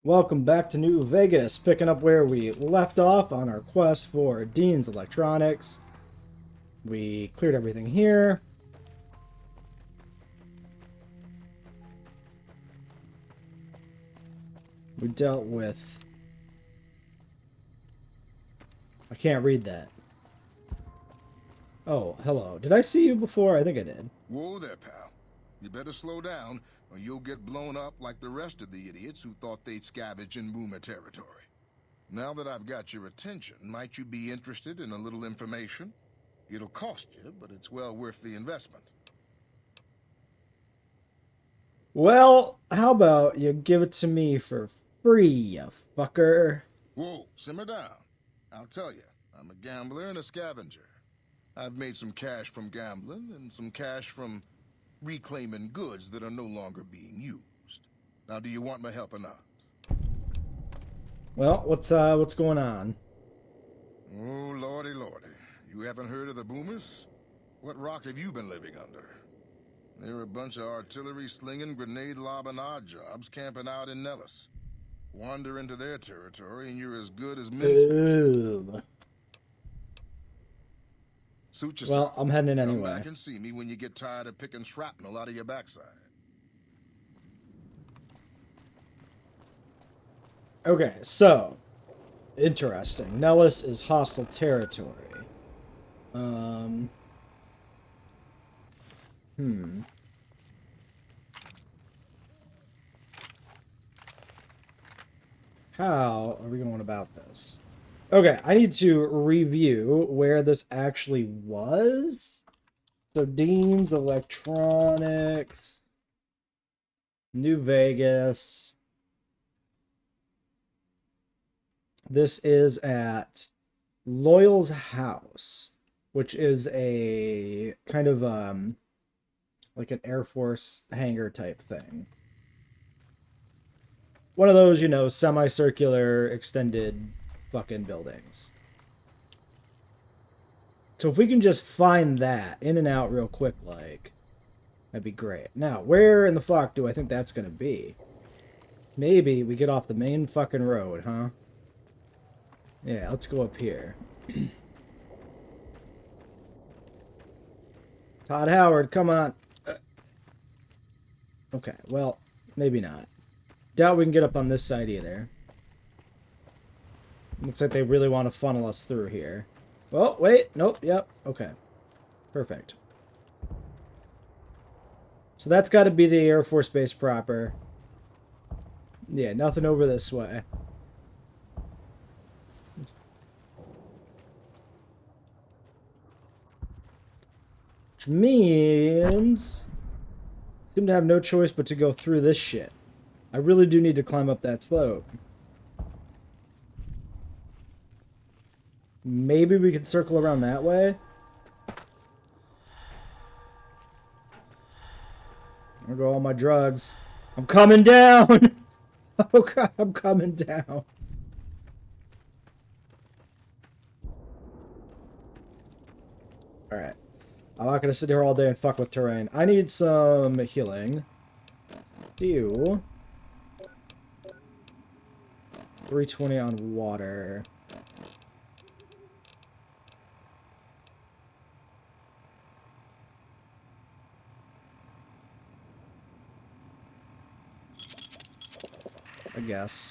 Welcome back to New Vegas, picking up where we left off on our quest for Dean's Electronics. We cleared everything here. We dealt with... I can't read that. Oh, hello. Did I see you before? I think I did. Whoa there, pal. You better slow down, or you'll get blown up like the rest of the idiots who thought they'd scavenge in Boomer territory. Now that I've got your attention, might you be interested in a little information? It'll cost you, but it's well worth the investment. Well, how about you give it to me for free, you fucker? Whoa, simmer down. I'll tell you, I'm a gambler and a scavenger. I've made some cash from gambling and some cash from reclaiming goods that are no longer being used. Now, do you want my help or not? Well, what's going on? Oh, lordy, lordy. You haven't heard of the Boomers? What rock have you been living under? They're a bunch of artillery-slinging, grenade-lobbing odd jobs camping out in Nellis. Wander into their territory and you're as good as mincemeat. Suit yourself. Well, I'm heading in anyway. Come back and see me when you get tired of picking shrapnel out of your backside. Okay, so interesting. Nellis is hostile territory. How are we going about this? Okay, I need to review where this actually was. So Dean's Electronics, New Vegas. This is at Loyal's house, which is a kind of like an Air Force hangar type thing. One of those, you know, semicircular extended fucking buildings. So if we can just find that in and out real quick, like, that'd be great. Now, where in the fuck do I think that's gonna be? Maybe we get off the main fucking road, huh? Yeah, let's go up here. Todd Howard, come on. Okay, well, maybe not. Doubt we can get up on this side either. Looks like they really want to funnel us through here. Oh, wait. Nope. Yep. Okay. Perfect. So that's got to be the Air Force Base proper. Yeah, nothing over this way. Which means... seem to have no choice but to go through this shit. I really do need to climb up that slope. Maybe we could circle around that way. There go all my drugs. I'm coming down! Oh god, I'm coming down. Alright. I'm not gonna sit here all day and fuck with terrain. I need some healing. Ew. 320 on water. I guess.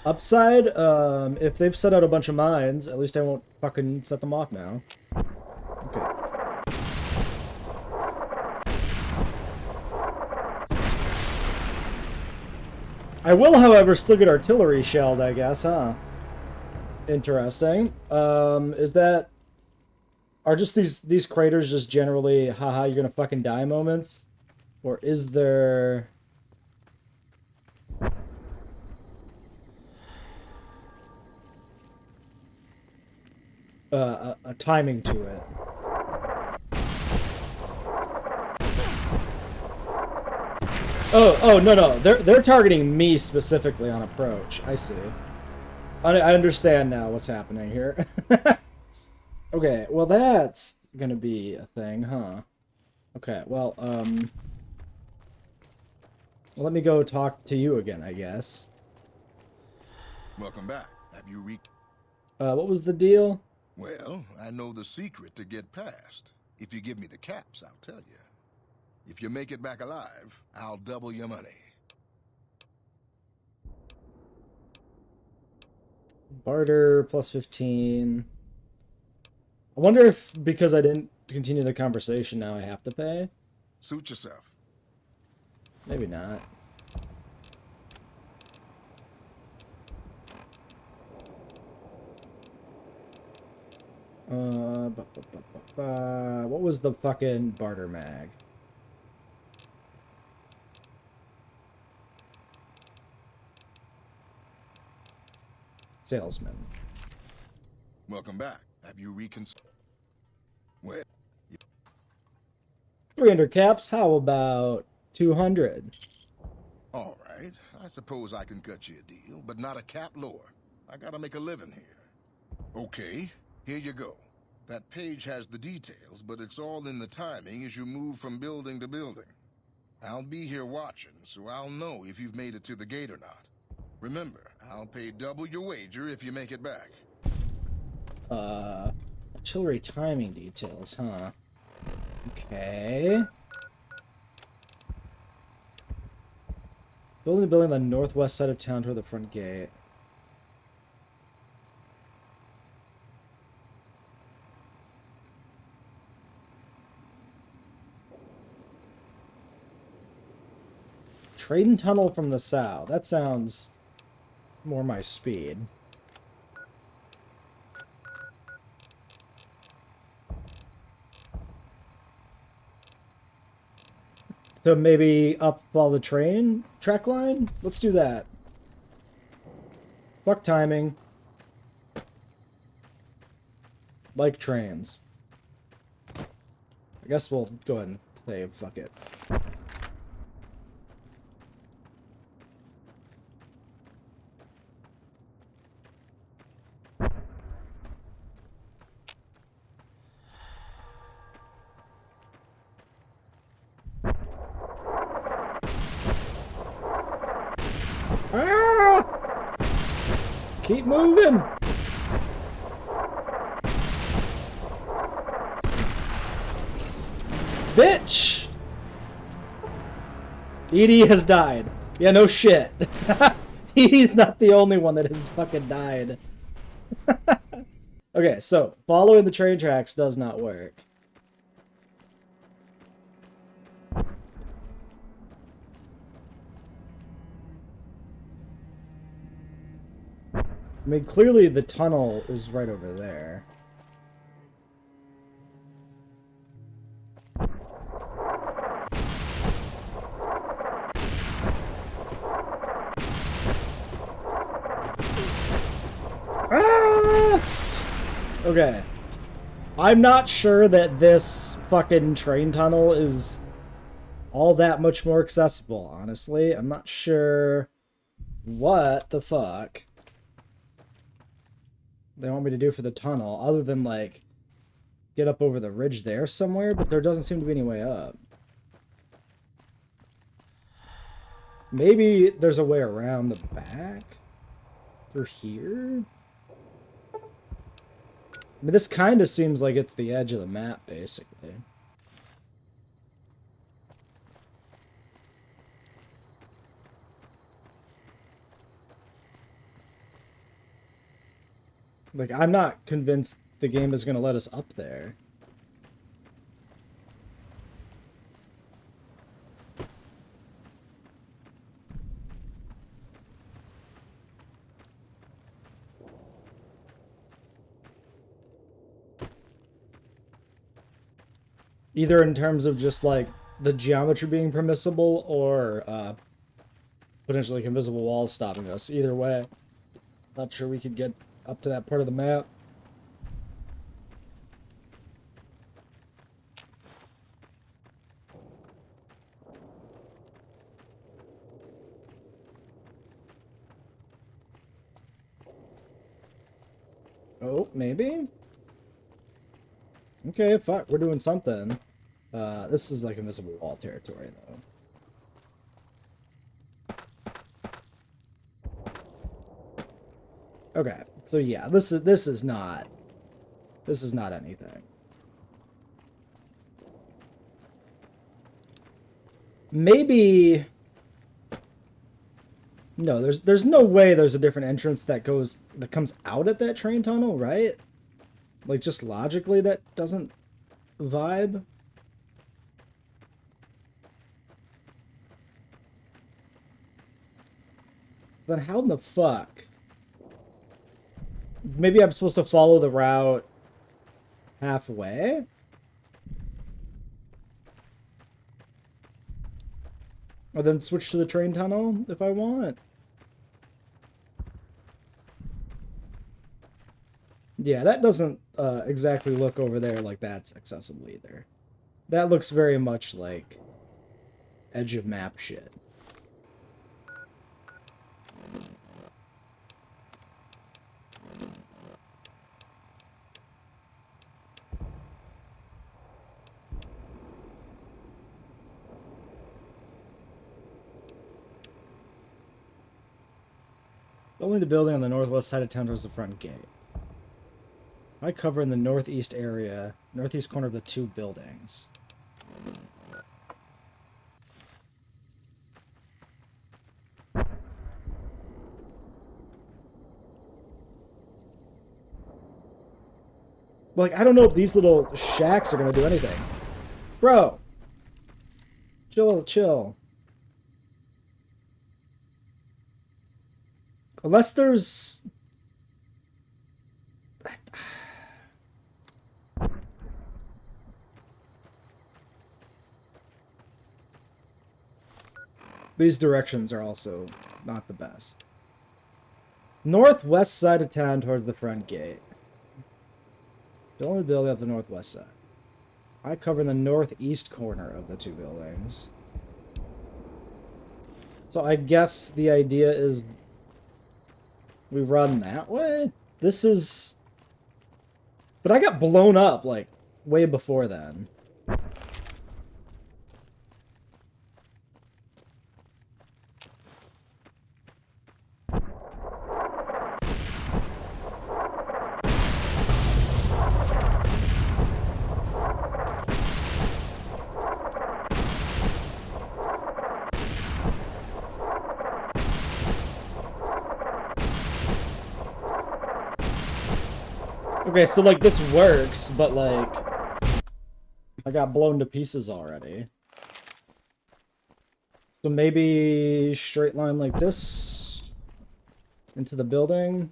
Upside, if they've set out a bunch of mines, at least I won't fucking set them off now. Okay. I will, however, still get artillery shelled, I guess, huh? Interesting. Is that... are just these craters just generally, haha, you're gonna fucking die moments? Or is there... a timing to it? Oh, no. They're targeting me specifically on approach. I see. I understand now what's happening here. Okay, well that's gonna be a thing, huh? Okay, well, let me go talk to you again, I guess. Welcome back. Have you What was the deal? Well, I know the secret to get past. If you give me the caps, I'll tell you. If you make it back alive, I'll double your money. Barter plus 15. I wonder if because I didn't continue the conversation now I have to pay? Suit yourself. Maybe not. What was the fucking barter mag? Salesman. Welcome back. Have you reconsidered? Well, 300 caps? How about 200? all right. I suppose I can cut you a deal, but not a cap lower. I gotta make a living here. Okay, here you go. That page has the details, but it's all in the timing as you move from building to building. I'll be here watching, so I'll know if you've made it to the gate or not. Remember, I'll pay double your wager if you make it back. Artillery timing details, huh? Okay. Building a building on the northwest side of town toward the front gate. Trading tunnel from the south. That sounds more my speed. So maybe up all the train track line? Let's do that. Fuck timing. Like trains. I guess we'll go ahead and save. Fuck it. Ah! Keep moving. Bitch! Edie has died. Yeah, no shit. Edie's not the only one that has fucking died. Okay, so following the train tracks does not work. I mean, clearly the tunnel is right over there. Ah! Okay. I'm not sure that this fucking train tunnel is all that much more accessible, honestly. I'm not sure what the fuck they want me to do for the tunnel, other than, like, get up over the ridge there somewhere, but there doesn't seem to be any way up. Maybe there's a way around the back? Through here? I mean, this kind of seems like it's the edge of the map, basically. Like, I'm not convinced the game is going to let us up there. Either in terms of just, like, the geometry being permissible, or potentially like invisible walls stopping us. Either way, not sure we could get up to that part of the map. Oh, maybe? Okay, fuck, we're doing something. This is like invisible wall territory, though. Okay, so yeah, this is not anything. Maybe no, there's no way there's a different entrance that comes out at that train tunnel, right? Like just logically that doesn't vibe. Then how in the fuck? Maybe I'm supposed to follow the route halfway? Or then switch to the train tunnel if I want. Yeah, that doesn't exactly look over there like that's accessible either. That looks very much like edge of map shit. Only the building on the northwest side of town towards the front gate. I cover in the northeast area, northeast corner of the two buildings. Like, I don't know if these little shacks are gonna do anything. Bro! Chill. Unless there's... These directions are also not the best. Northwest side of town towards the front gate. The only building up the northwest side. I cover the northeast corner of the two buildings. So I guess the idea is we run that way? This is... But I got blown up, like, way before then. Okay, so, like, this works, but, like, I got blown to pieces already. So maybe straight line like this into the building.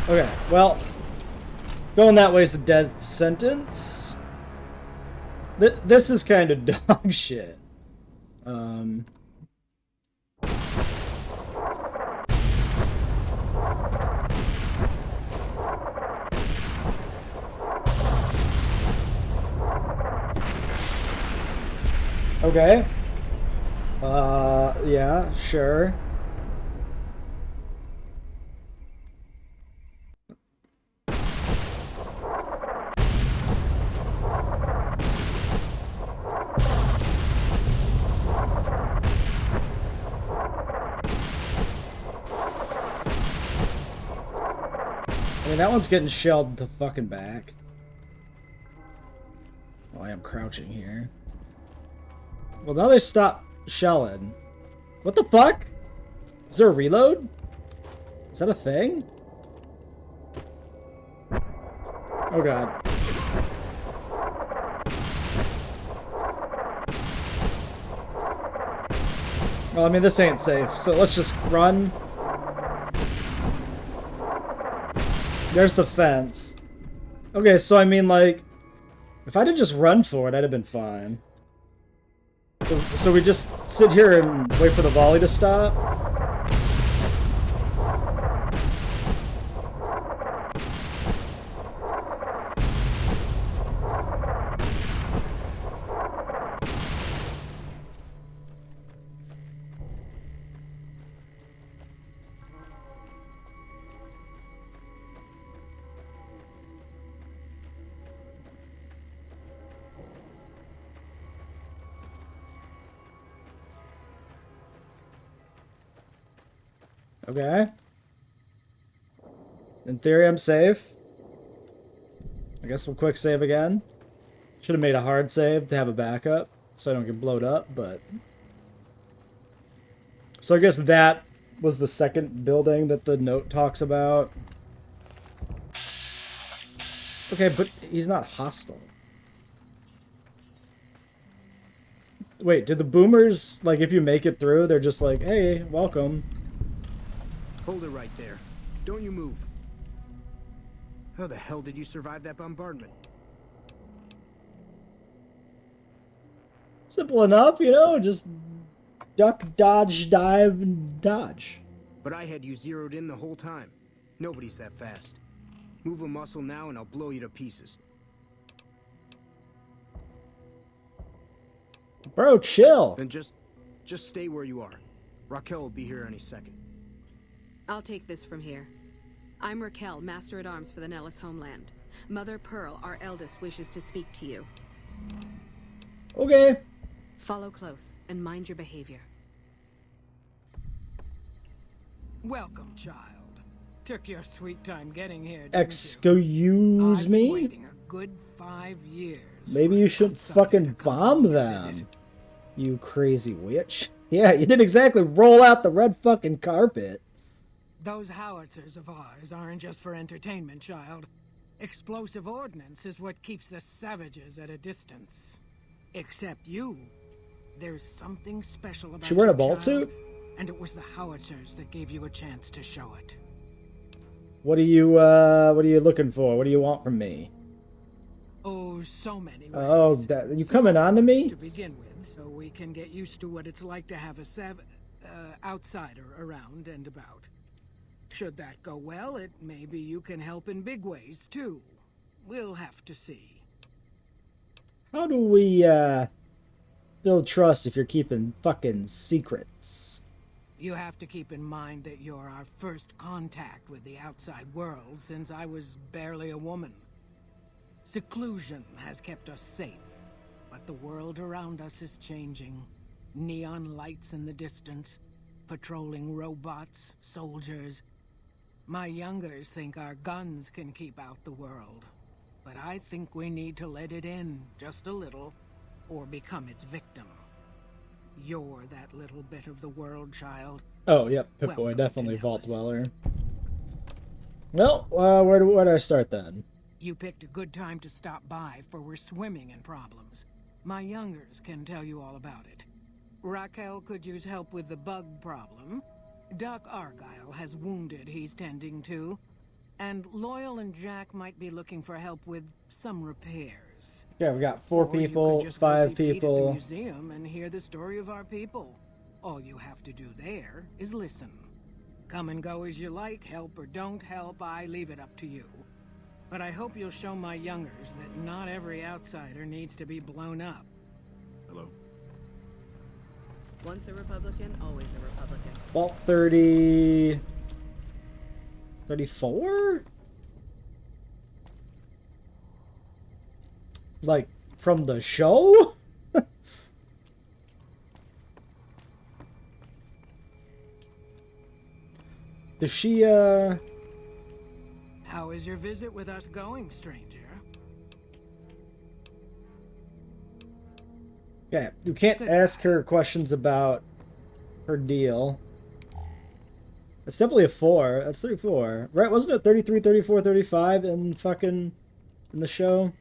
Okay, well, going that way is a death sentence. This is kind of dog shit. Okay. Yeah, sure. I mean, that one's getting shelled to fucking back. Oh, I am crouching here. Well, now they stop shelling. What the fuck? Is there a reload? Is that a thing? Oh god. Well, I mean, this ain't safe, so let's just run. There's the fence. Okay, so I mean, like, if I did just run for it, I'd have been fine. So we just sit here and wait for the volley to stop? Okay. In theory, I'm safe. I guess we'll quick save again. Should have made a hard save to have a backup, so I don't get blowed up, but... So I guess that was the second building that the note talks about. Okay, but he's not hostile. Wait, did the boomers, like, if you make it through, they're just like, hey, welcome. Hold it right there. Don't you move. How the hell did you survive that bombardment? Simple enough, you know, just duck, dodge, dive, and dodge. But I had you zeroed in the whole time. Nobody's that fast. Move a muscle now and I'll blow you to pieces. Bro, chill. Then just stay where you are. Raquel will be here any second. I'll take this from here. I'm Raquel, Master-at-Arms for the Nellis homeland. Mother Pearl, our eldest, wishes to speak to you. Okay. Follow close and mind your behavior. Welcome, child. Took your sweet time getting here, didn't Excuse I've me? been waiting a good 5 years. Maybe for you an should outsider fucking to come bomb home and them. visit. You crazy witch. Yeah, you didn't exactly roll out the red fucking carpet. Those howitzers of ours aren't just for entertainment, child. Explosive ordnance is what keeps the savages at a distance. Except you. There's something special about She wearing a you, ball child, suit? and it was the howitzers that gave you a chance to show it. What are you looking for? What do you want from me? Oh, so many ways. Oh, that you coming on to me? To begin with, so we can get used to what it's like to have a outsider around and about. Should that go well, maybe you can help in big ways too. We'll have to see. How do we build trust if you're keeping fucking secrets? You have to keep in mind that you're our first contact with the outside world since I was barely a woman. Seclusion has kept us safe, but the world around us is changing. Neon lights in the distance, patrolling robots, soldiers. My youngers think our guns can keep out the world, but I think we need to let it in just a little, or become its victim. You're that little bit of the world, child. Oh, yep, Pip-Boy, Welcome definitely to Vault Nellis. Dweller. Well, where do I start then? You picked a good time to stop by, for we're swimming in problems. My youngers can tell you all about it. Raquel could use help with the bug problem. Doc Argyle has wounded he's tending to. And Loyal and Jack might be looking for help with some repairs. Yeah, we got 4 Or you could people, just go 5 see Pete at the people. museum and hear the story of our people. All you have to do there is listen. Come and go as you like, help or don't help, I leave it up to you. But I hope you'll show my youngers that not every outsider needs to be blown up. Hello? Once a Republican, always a Republican. Vault 30... 34? Like, from the show? Does she, How is your visit with us going, stranger? Yeah, you can't ask her questions about her deal. It's definitely a 4. That's 34. Right, wasn't it 33, 34, 35 in fucking... in the show?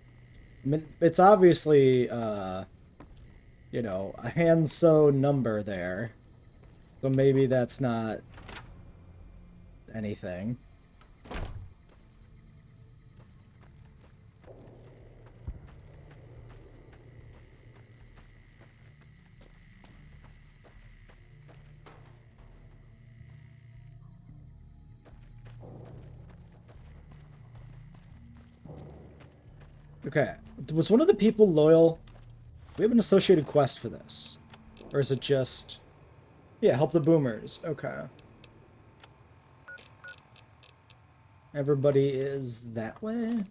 I mean, it's obviously, you know, a hand-sewn number there. So maybe that's not anything. Okay. Was one of the people loyal? We have an associated quest for this. Or is it just... Yeah, help the boomers. Okay. Everybody is that way?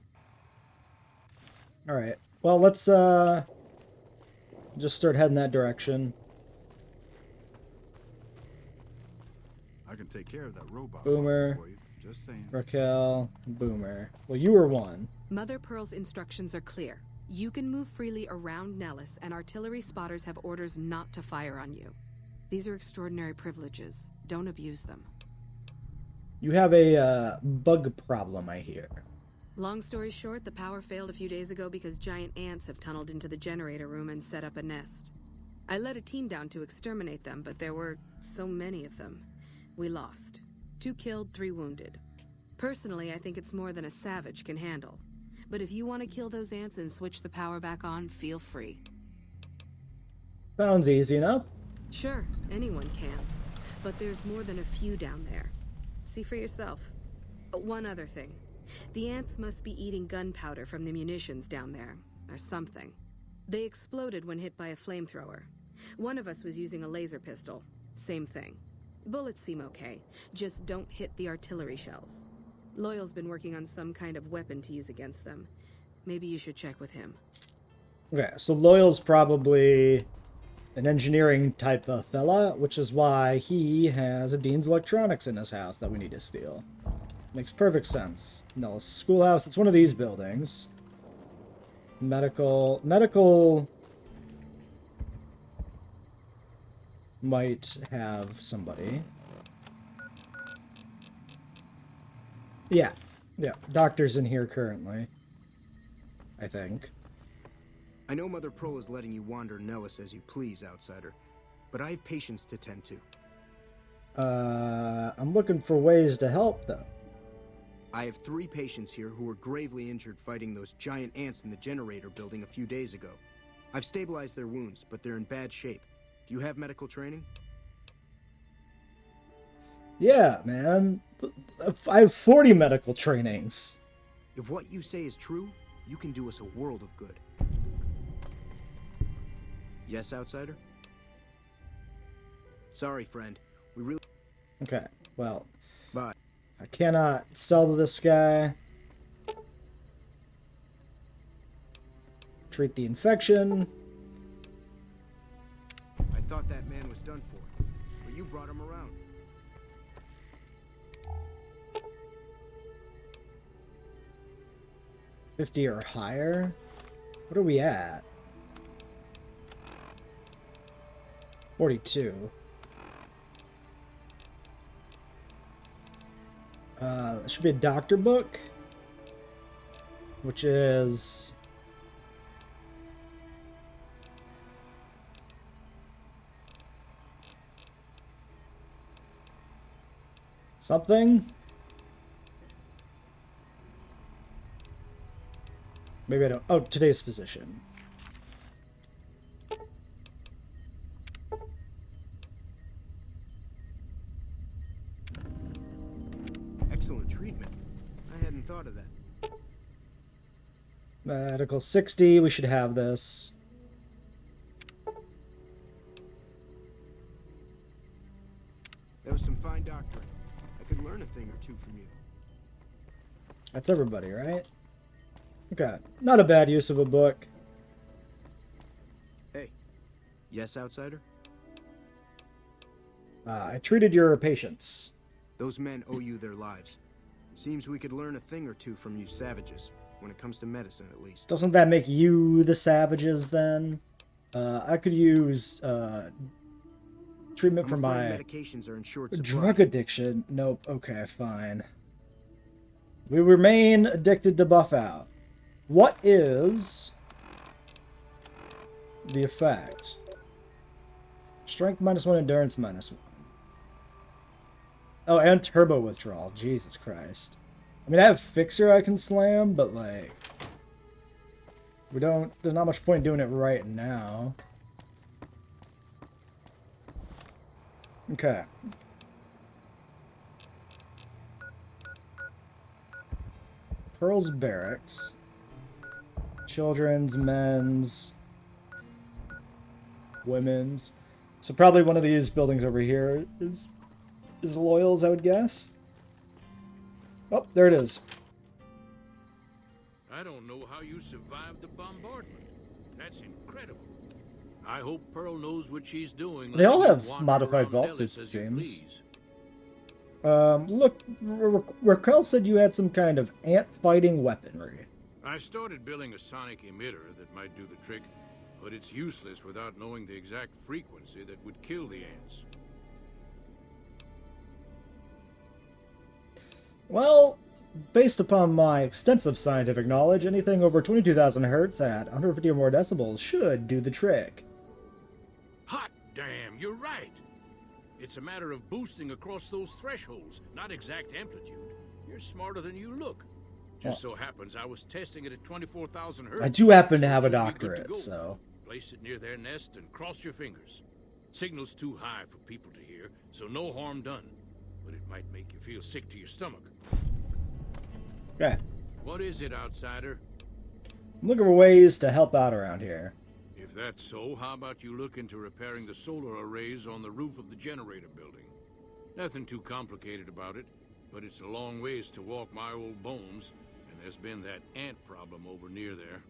Alright. Well, let's, just start heading that direction. I can take care of that robot Boomer. for you. Just saying. Raquel, Boomer. Well, you were one. Mother Pearl's instructions are clear. You can move freely around Nellis, and artillery spotters have orders not to fire on you. These are extraordinary privileges. Don't abuse them. You have a, bug problem, I hear. Long story short, the power failed a few days ago because giant ants have tunneled into the generator room and set up a nest. I led a team down to exterminate them, but there were so many of them. We lost. 2 killed, 3 wounded. Personally, I think it's more than a savage can handle. But if you want to kill those ants and switch the power back on, feel free. Sounds easy enough. Sure, anyone can. But there's more than a few down there. See for yourself. One other thing. The ants must be eating gunpowder from the munitions down there, or something. They exploded when hit by a flamethrower. One of us was using a laser pistol. Same thing. Bullets seem okay. Just don't hit the artillery shells. Loyal's been working on some kind of weapon to use against them. Maybe you should check with him. Okay, so Loyal's probably an engineering type of fella, which is why he has a Dean's Electronics in his house that we need to steal. Makes perfect sense. Nellis Schoolhouse, it's one of these buildings. Medical might have somebody. Yeah, doctor's in here currently, I think. I know Mother Pearl is letting you wander Nellis as you please, outsider, but I have patients to tend to. I'm looking for ways to help, though. I have 3 patients here who were gravely injured fighting those giant ants in the generator building a few days ago. I've stabilized their wounds, but they're in bad shape. Do you have medical training? Yeah, man. I have 40 medical trainings. If what you say is true, you can do us a world of good. Yes, outsider? Sorry, friend. We really... Okay, well, Bye. I cannot sell to this guy. Treat the infection. I thought that man was done for, but you brought him around. $50 or higher? What are we at? 42. There should be a doctor book, which is something. Maybe I don't. Oh, today's physician. Excellent treatment. I hadn't thought of that. Medical 60. We should have this. That was some fine doctoring. I could learn a thing or two from you. That's everybody, right? Okay. Not a bad use of a book. Hey. Yes, outsider? I treated your patients. Those men owe you their lives. Seems we could learn a thing or two from you savages, when it comes to medicine at least. Doesn't that make you the savages then? I could use treatment for I'm my afraid medications are in short supply. drug addiction. Nope. Okay, fine. We remain addicted to buff out. What is the effect? Strength -1, endurance -1. Oh, and turbo withdrawal. Jesus Christ. I mean, I have Fixer I can slam, but like... There's not much point in doing it right now. Okay. Pearl's Barracks. Children's, men's, women's. So probably one of these buildings over here is Loyal's, I would guess. Oh, there it is. I don't know how you survived the bombardment. That's incredible. I hope Pearl knows what she's doing. They all letting you have wander modified around vault Nellis suits, it as you seems. please. Look, Raquel said you had some kind of ant-fighting weaponry. I started building a sonic emitter that might do the trick, but it's useless without knowing the exact frequency that would kill the ants. Well, based upon my extensive scientific knowledge, anything over 22,000 hertz at 150 or more decibels should do the trick. Hot damn, you're right. It's a matter of boosting across those thresholds, not exact amplitude. You're smarter than you look. Just so happens I was testing it at 24,000 hertz. I do happen to so have it a should be good to doctorate, go. so... Place it near their nest and cross your fingers. Signal's too high for people to hear, so no harm done. But it might make you feel sick to your stomach. Okay. What is it, outsider? I'm looking for ways to help out around here. If that's so, how about you look into repairing the solar arrays on the roof of the generator building? Nothing too complicated about it, but it's a long ways to walk my old bones, and there's been that ant problem over near there.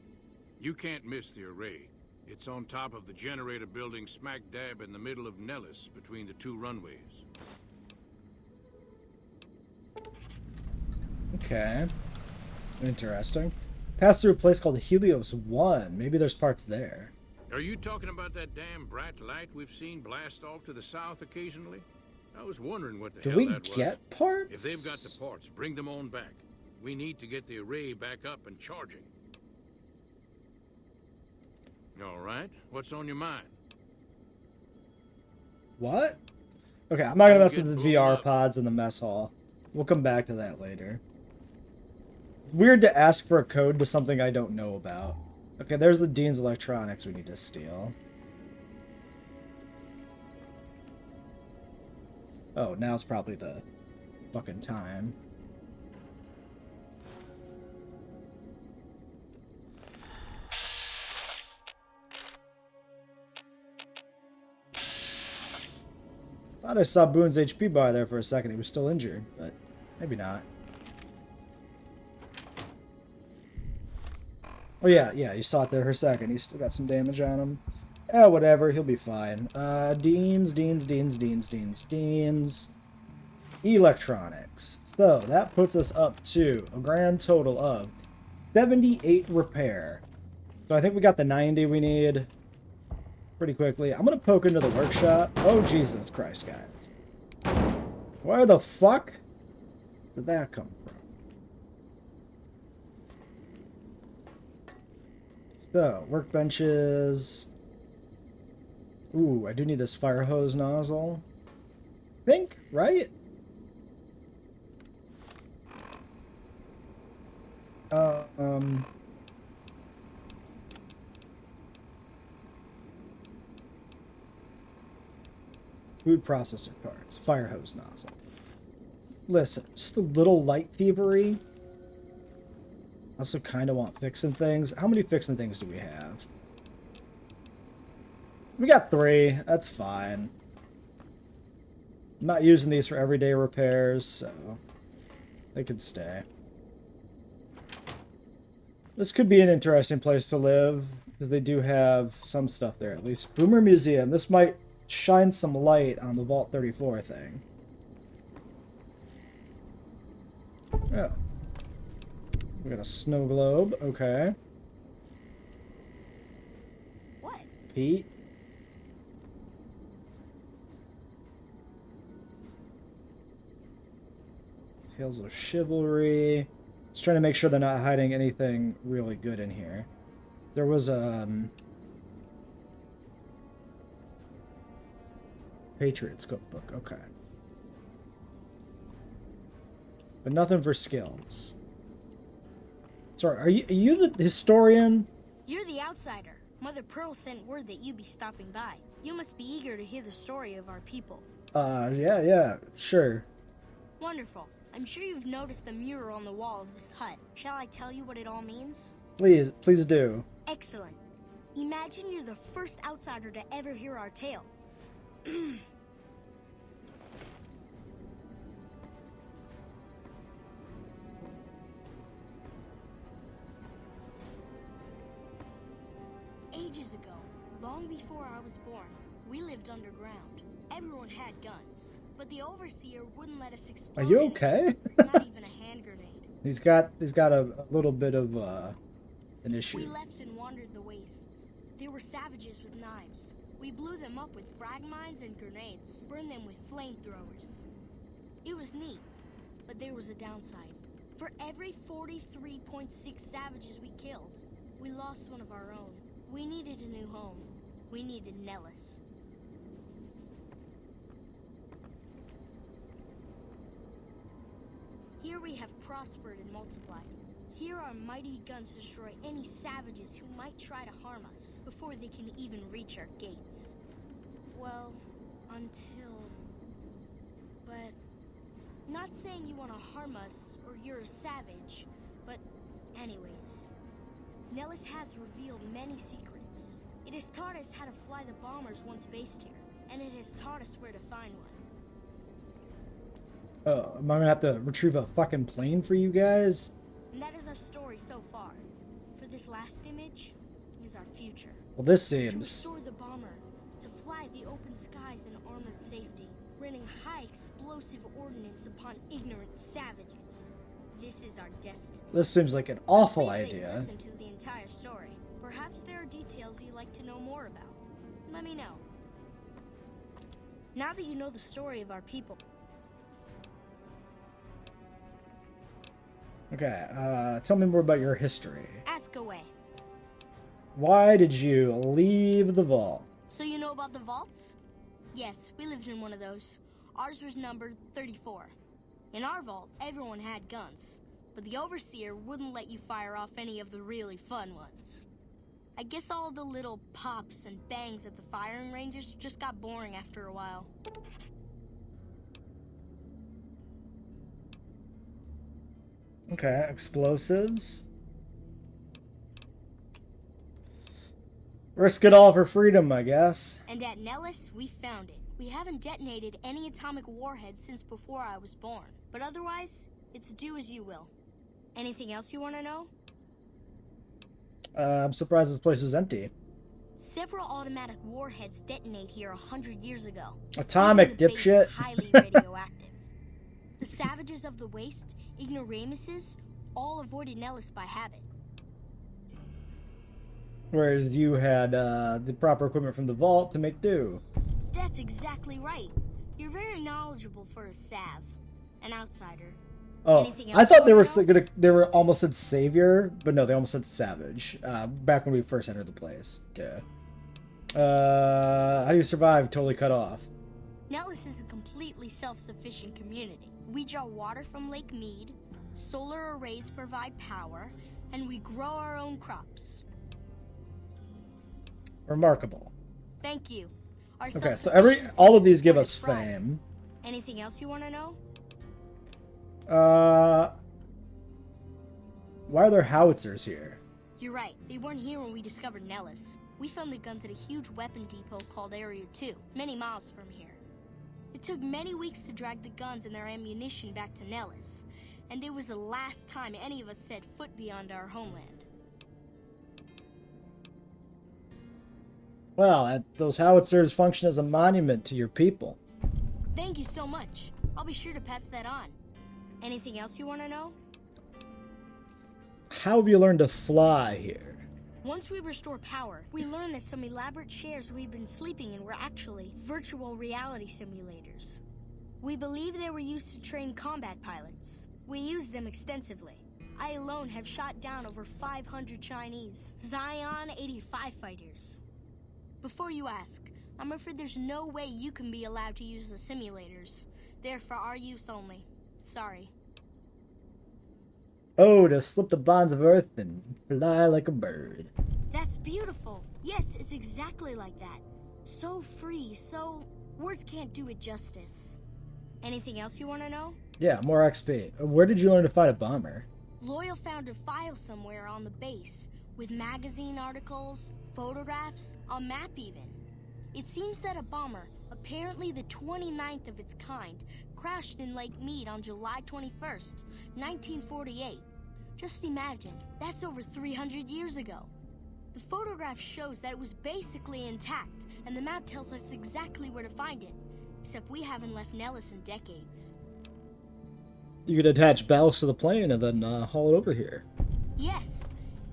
You can't miss the array. It's on top of the generator building smack dab in the middle of Nellis, between the two runways. Okay. Interesting. Pass through a place called Helios 1. Maybe there's parts there. Are you talking about that damn bright light we've seen blast off to the south occasionally? I was wondering what the Do hell we that was. get parts? If they've got the parts, bring them on back. We need to get the array back up and charging. All right, what's on your mind? What? Okay, I'm not gonna mess Get with the blown VR up. pods in the mess hall. We'll come back to that later. Weird to ask for a code to something I don't know about. Okay, there's the Dean's electronics we need to steal. Oh, now's probably the fucking time. Thought I saw Boone's HP bar there for a second. He was still injured, but maybe not. Oh yeah, you saw it there for a second. He's still got some damage on him. Eh, whatever, he'll be fine. Deans. Electronics. So, that puts us up to a grand total of 78 repair. So I think we got the 90 we need pretty quickly. I'm gonna poke into the workshop. Oh, Jesus Christ, guys. Where the fuck did that come from? So, workbenches. Ooh, I do need this fire hose nozzle. Think, right? Food processor parts, fire hose nozzle. Listen, just a little light thievery. Also kind of want fixing things. How many fixing things do we have? We got 3. That's fine. I'm not using these for everyday repairs, so they can stay. This could be an interesting place to live, because they do have some stuff there at least. Boomer Museum. This might shine some light on the Vault 34 thing. Oh. We got a snow globe. Okay. What? Pete. Tales of Chivalry. Just trying to make sure they're not hiding anything really good in here. There was Patriots cookbook. Okay. But nothing for skills. Sorry, are you the historian? You're the outsider. Mother Pearl sent word that you'd be stopping by. You must be eager to hear the story of our people. Yeah, sure. Wonderful. I'm sure you've noticed the mural on the wall of this hut. Shall I tell you what it all means? Please, please do. Excellent. Imagine you're the first outsider to ever hear our tale. Ages ago, long before I was born, we lived underground. Everyone had guns, but the overseer wouldn't let us explode. Are you okay? Not even a hand grenade. He's got a little bit of an issue. We left and wandered the wastes. There were savages with knives. We blew them up with frag mines and grenades, burned them with flamethrowers. It was neat, but there was a downside. For every 43.6 savages we killed, we lost one of our own. We needed a new home. We needed Nellis. Here we have prospered and multiplied. Here our mighty guns destroy any savages who might try to harm us before they can even reach our gates. Well, until... But... Not saying you want to harm us or you're a savage, but anyways. Nellis has revealed many secrets. It has taught us how to fly the bombers once based here, and it has taught us where to find one. Oh, am I gonna have to retrieve a fucking plane for you guys? And that is our story so far. For this last image is our future. Well, this To seems... restore the bomber, to fly the open skies in armored safety, raining high explosive ordnance upon ignorant savages. This is our destiny. This seems like an awful Please idea. listen to the entire story. Perhaps there are details you'd like to know more about. Let me know. Now that you know the story of our people. Okay, tell me more about your history. Ask away. Why did you leave the vault? So you know about the vaults? Yes, we lived in one of those. Ours was numbered 34. In our vault, everyone had guns, but the overseer wouldn't let you fire off any of the really fun ones. I guess all the little pops and bangs at the firing ranges just got boring after a while. Okay, explosives. Risk it all for freedom, I guess. And at Nellis, we found it. We haven't detonated any atomic warheads since before I was born. But otherwise, it's do as you will. Anything else you want to know? I'm surprised this place was empty. Several automatic warheads detonate here 100 years ago. Atomic, Even the base dipshit. highly radioactive. The savages of the waste, ignoramuses, all avoided Nellis by habit. Whereas you had the proper equipment from the vault to make do. That's exactly right. You're very knowledgeable for a sav, an outsider. Oh, Anything I else thought you they wanna were they were almost said savior, but no, they almost said savage. Back when we first entered the place. Yeah. How do you survive totally cut off? Nellis is a completely self-sufficient community. We draw water from Lake Mead, solar arrays provide power, and we grow our own crops. Remarkable. Thank you. Our Okay, so self-sufficiency all of is these give what us is pride. fame. Anything else you want to know? Why are there howitzers here? You're right. They weren't here when we discovered Nellis. We found the guns at a huge weapon depot called Area 2, many miles from here. It took many weeks to drag the guns and their ammunition back to Nellis, and it was the last time any of us set foot beyond our homeland. Well, those howitzers function as a monument to your people. Thank you so much. I'll be sure to pass that on. Anything else you want to know? How have you learned to fly here? Once we restore power, we learned that some elaborate chairs we've been sleeping in were actually virtual reality simulators. We believe they were used to train combat pilots. We used them extensively. I alone have shot down over 500 Chinese Zion 85 fighters. Before you ask, I'm afraid there's no way you can be allowed to use the simulators. They're for our use only. Sorry. Oh, to slip the bonds of earth and fly like a bird. That's beautiful. Yes, it's exactly like that. So free, so... words can't do it justice. Anything else you want to know? Yeah, more XP. Where did you learn to fight a bomber? Loyal found a file somewhere on the base, with magazine articles, photographs, a map even. It seems that a bomber, apparently the 29th of its kind, crashed in Lake Mead on July 21st, 1948. Just imagine, that's over 300 years ago. The photograph shows that it was basically intact, and the map tells us exactly where to find it. Except we haven't left Nellis in decades. You could attach ballast to the plane and then haul it over here. Yes.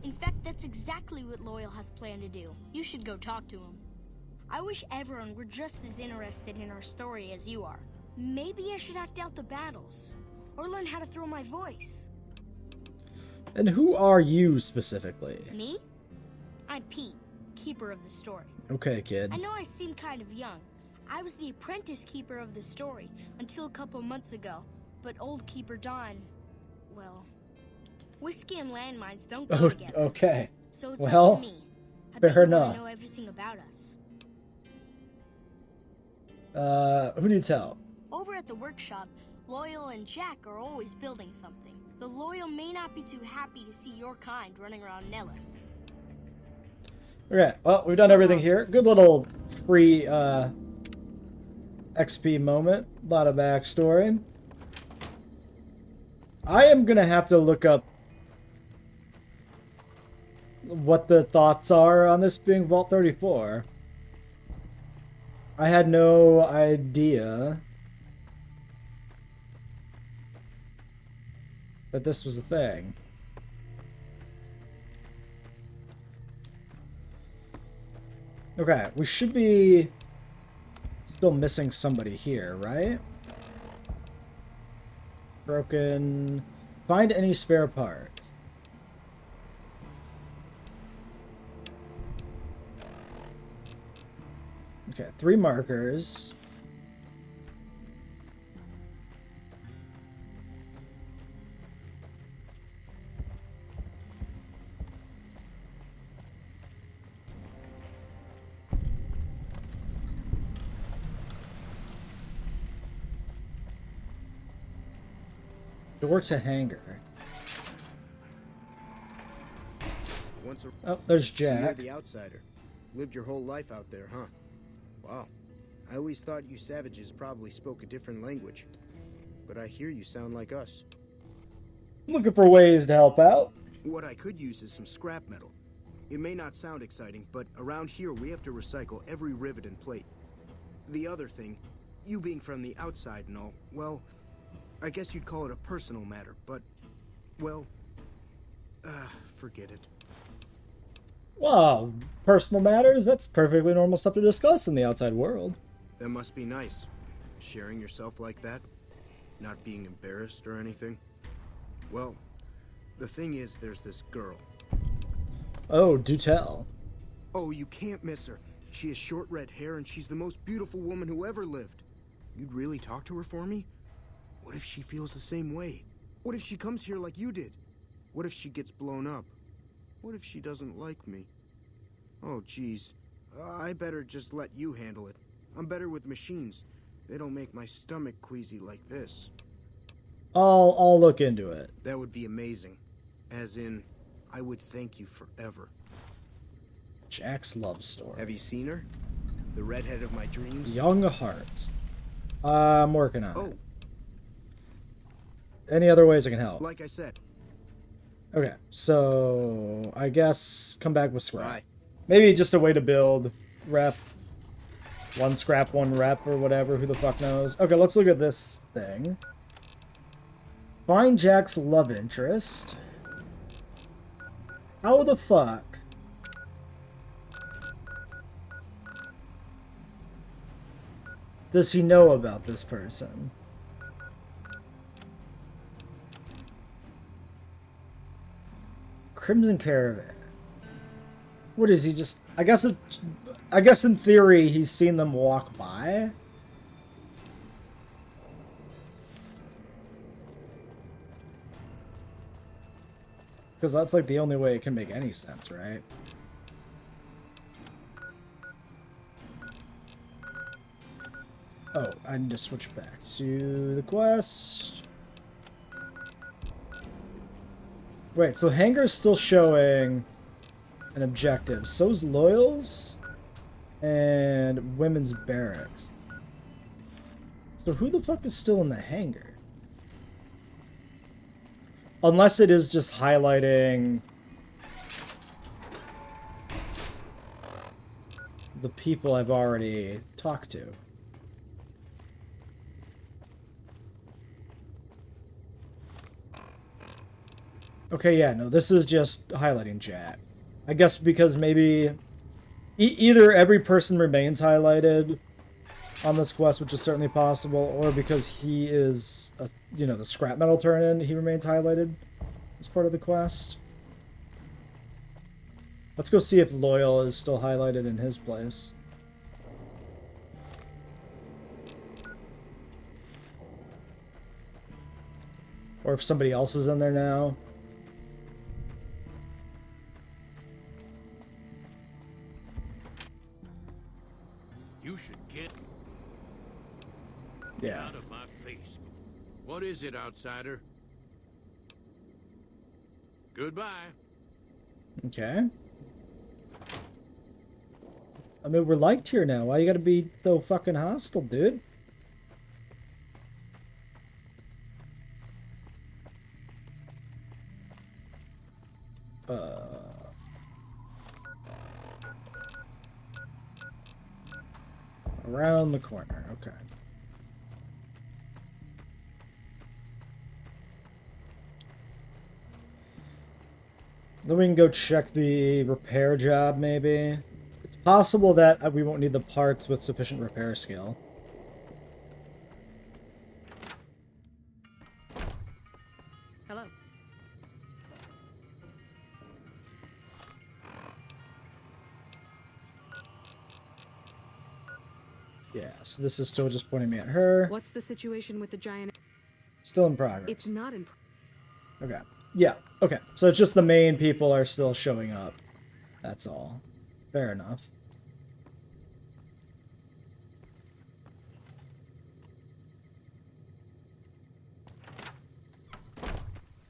In fact, that's exactly what Loyal has planned to do. You should go talk to him. I wish everyone were just as interested in our story as you are. Maybe I should act out the battles, or learn how to throw my voice. And who are you specifically? Me? I'm Pete, keeper of the story. Okay, kid. I know I seem kind of young. I was the apprentice keeper of the story until a couple months ago, but old keeper Don, well, whiskey and landmines don't go together. Okay. So it's Well, up to me. I bet fair you wanna enough. know everything about us. Who needs help? Over at the workshop, Loyal and Jack are always building something. The Loyal may not be too happy to see your kind running around Nellis. Okay, well, we've done everything here. Good little free XP moment. A lot of backstory. I am gonna have to look up what the thoughts are on this being Vault 34. I had no idea that this was a thing. Okay, we should be still missing somebody here, right? Broken. Find any spare parts. Okay, 3 markers. Door to hangar. Once a Oh, there's So you're Jack. the outsider. Lived your whole life out there, huh? Wow. I always thought you savages probably spoke a different language. But I hear you sound like us. Looking for ways to help out. What I could use is some scrap metal. It may not sound exciting, but around here we have to recycle every rivet and plate. The other thing, you being from the outside and all, well, I guess you'd call it a personal matter, but, well, forget it. Wow, personal matters? That's perfectly normal stuff to discuss in the outside world. That must be nice. Sharing yourself like that. Not being embarrassed or anything. Well, the thing is, there's this girl. Oh, do tell. Oh, you can't miss her. She has short red hair and she's the most beautiful woman who ever lived. You'd really talk to her for me? What if she feels the same way? What if she comes here like you did? What if she gets blown up? What if she doesn't like me? Oh, geez. I better just let you handle it. I'm better with machines. They don't make my stomach queasy like this. I'll look into it. That would be amazing. As in, I would thank you forever. Jack's love story. Have you seen her? The redhead of my dreams? Young Hearts. I'm working on Oh, it. Any other ways I can help? like I said. Okay, so I guess come back with scrap. Bye. Maybe just a way to build rep. 1 scrap, 1 rep, or whatever. Who the fuck knows? Okay, let's look at this thing. Find Jack's love interest. How the fuck? Does he know about this person? Crimson Caravan. What is he just... I guess in theory he's seen them walk by. Because that's like the only way it can make any sense, right? Oh, I need to switch back to the quest. Wait, so Hangar's still showing an objective. So's Loyals and Women's Barracks. So who the fuck is still in the hangar? Unless it is just highlighting the people I've already talked to. Okay, yeah, no, this is just highlighting Jack. I guess because maybe either every person remains highlighted on this quest, which is certainly possible, or because he is, you know, the scrap metal turn-in, he remains highlighted as part of the quest. Let's go see if Loyal is still highlighted in his place. Or if somebody else is in there now. You should get Yeah. out of my face. What is it, outsider? Goodbye. Okay. I mean, we're liked here now. Why you gotta be so fucking hostile, dude? Around the corner, okay. Then we can go check the repair job, maybe. It's possible that we won't need the parts with sufficient repair skill. Hello. Yeah, so this is still just pointing me at her. What's the situation with the giant? Still in progress. It's not in. Okay. Yeah, okay. So it's just the main people are still showing up. That's all. Fair enough.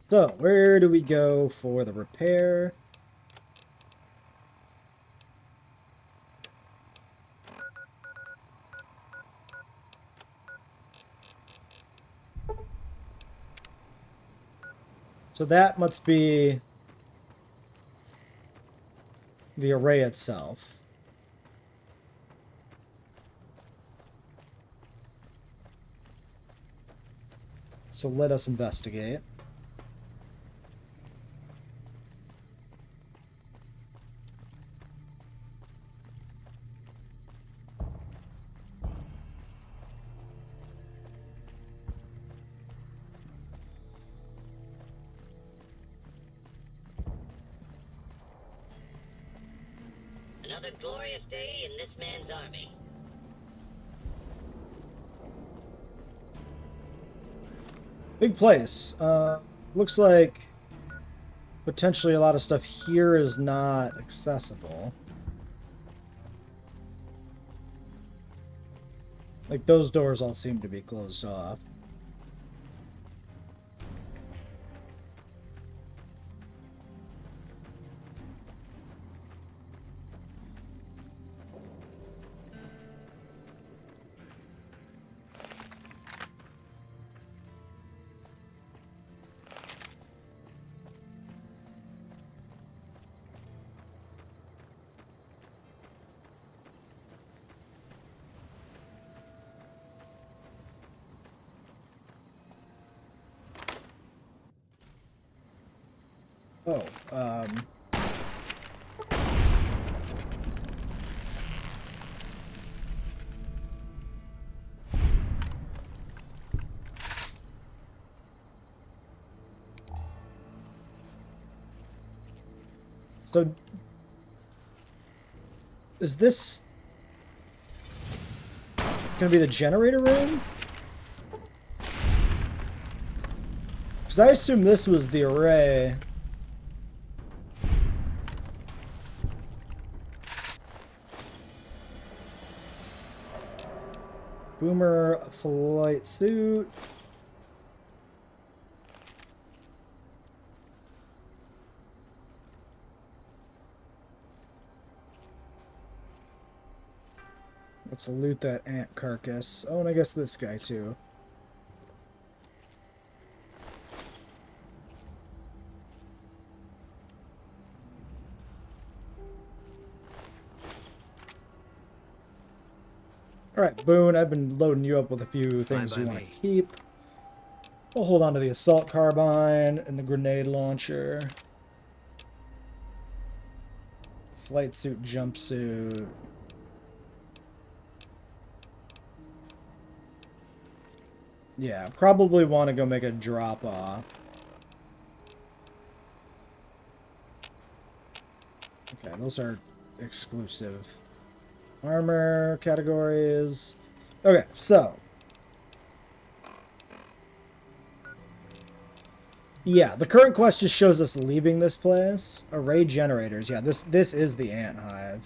So, where do we go for the repair? So that must be the array itself. So let us investigate. Another glorious day in this man's army. Big place. Looks like potentially a lot of stuff here is not accessible. Like, those doors all seem to be closed off. Oh, so is this gonna be the generator room? Because I assume this was the array. Boomer flight suit. Let's loot that ant carcass. Oh, and I guess this guy too. Alright, Boone, I've been loading you up with a few things you want to keep. We'll hold on to the assault carbine and the grenade launcher. Flight suit, jumpsuit. Yeah, probably want to go make a drop off. Okay, those are exclusive armor categories. Okay, so yeah, the current quest just shows us leaving this place. Array generators. Yeah, this is the ant hive.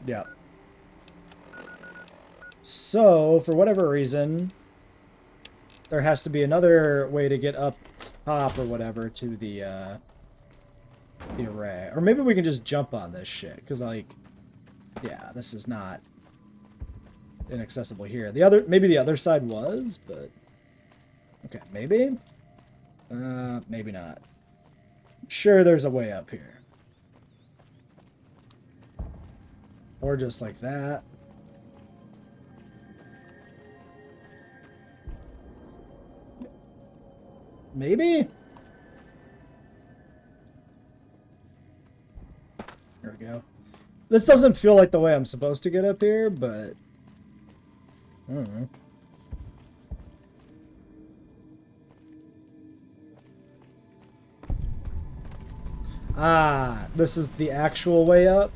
Yeah. So, for whatever reason, there has to be another way to get up top or whatever to the array. Or maybe we can just jump on this shit, because, like, yeah, this is not inaccessible here. Maybe the other side was, but okay, maybe? Maybe not. I'm sure there's a way up here. Or just like that. Maybe? There we go. This doesn't feel like the way I'm supposed to get up here, but I don't know. Ah, this is the actual way up.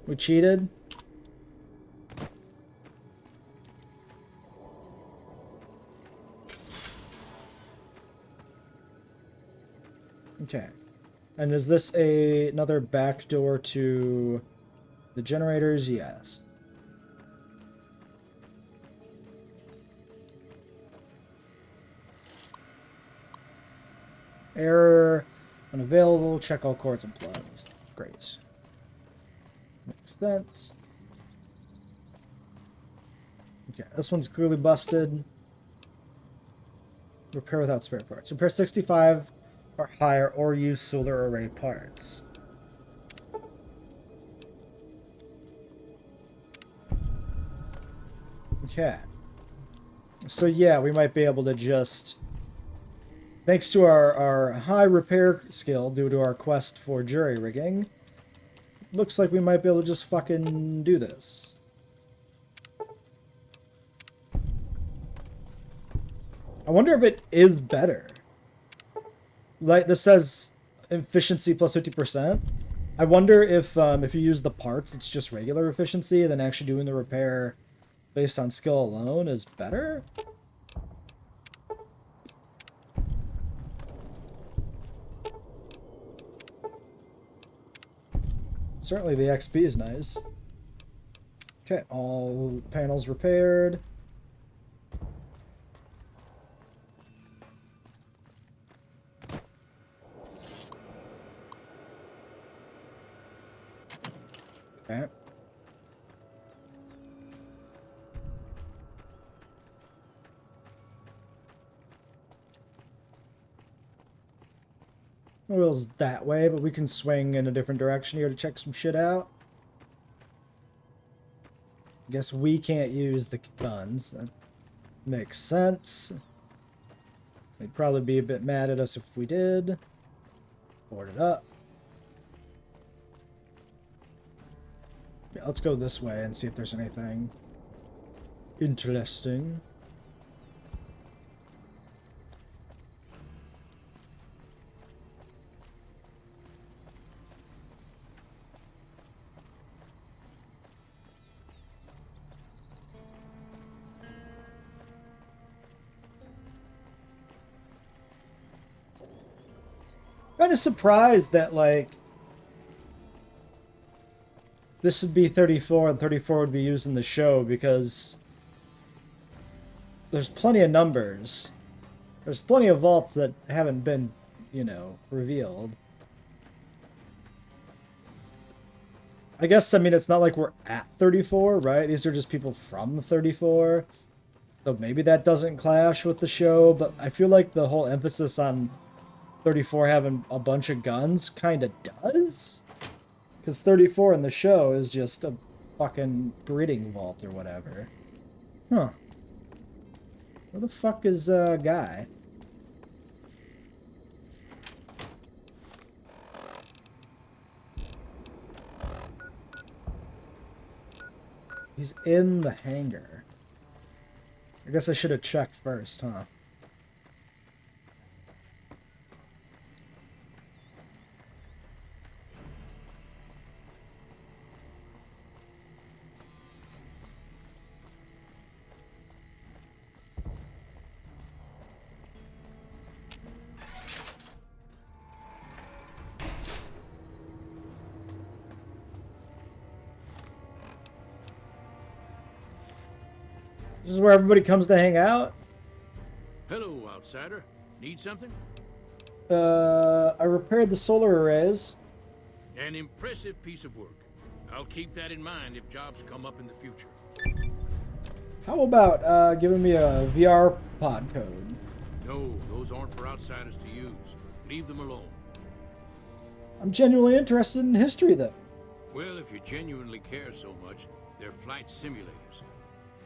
We cheated. Okay. And is this another back door to the generators? Yes. Error. Unavailable. Check all cords and plugs. Great. Makes sense. Okay, this one's clearly busted. Repair without spare parts. Repair 65 or higher or use solar array parts. Okay. So yeah, we might be able to just, thanks to our high repair skill due to our quest for jury rigging, looks like we might be able to just fucking do this. I wonder if it is better. Like, this says efficiency plus 50%. I wonder if you use the parts, it's just regular efficiency, then actually doing the repair based on skill alone is better? Certainly the XP is nice. Okay, all panels repaired. Okay. Wheels that way, but we can swing in a different direction here to check some shit out. Guess we can't use the guns. That makes sense. They'd probably be a bit mad at us if we did. Board it up. Yeah, let's go this way and see if there's anything interesting. Kind of surprised that, like, this would be 34 and 34 would be used in the show, because there's plenty of numbers. There's plenty of vaults that haven't been you know, revealed. I guess, I mean, it's not like we're at 34, right? These are just people from 34. So maybe that doesn't clash with the show, but I feel like the whole emphasis on 34 having a bunch of guns kind of does. Because 34 in the show is just a fucking breeding vault or whatever. Huh. Where the fuck is Guy? He's in the hangar. I guess I should have checked first, huh? This is where everybody comes to hang out. Hello, outsider. Need something? I repaired the solar arrays. An impressive piece of work. I'll keep that in mind if jobs come up in the future. How about giving me a VR pod code? No, those aren't for outsiders to use. Leave them alone. I'm genuinely interested in history, though. Well, if you genuinely care so much, they're flight simulators.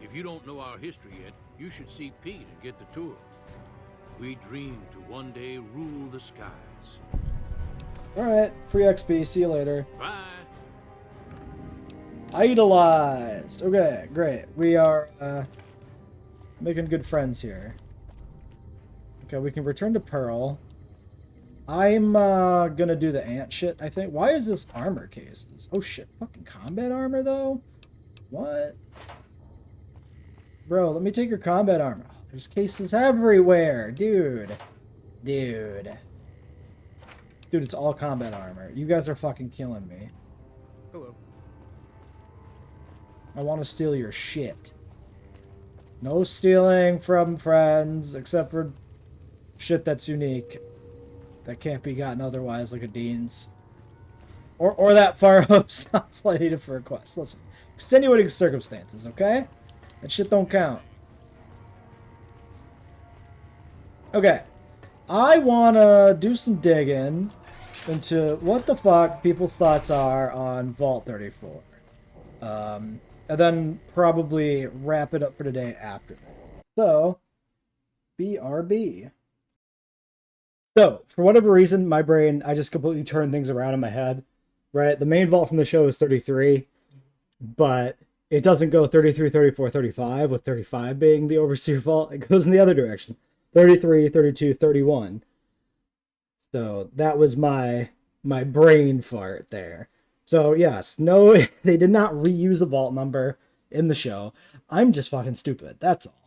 If you don't know our history yet, you should see Pete and get the tour. We dream to one day rule the skies. Alright, free XP, see you later. Bye! Idolized! Okay, great. We are making good friends here. Okay, we can return to Pearl. I'm gonna do the ant shit, I think. Why is this armor cases? Oh shit, fucking combat armor though? What? Bro, let me take your combat armor. Oh, there's cases everywhere, dude. Dude, it's all combat armor. You guys are fucking killing me. Hello. I want to steal your shit. No stealing from friends, except for shit that's unique. That can't be gotten otherwise, like a Dean's. Or that far up sounds like needed for a quest. Listen, extenuating circumstances, okay? That shit don't count. Okay. I want to do some digging into what the fuck people's thoughts are on Vault 34. And then probably wrap it up for today after that. So, BRB. So, for whatever reason, my brain, I just completely turned things around in my head. Right? The main vault from the show is 33, but it doesn't go 33, 34, 35, with 35 being the Overseer vault. It goes in the other direction. 33, 32, 31. So, that was my brain fart there. So, yes, no, they did not reuse a vault number in the show. I'm just fucking stupid. That's all.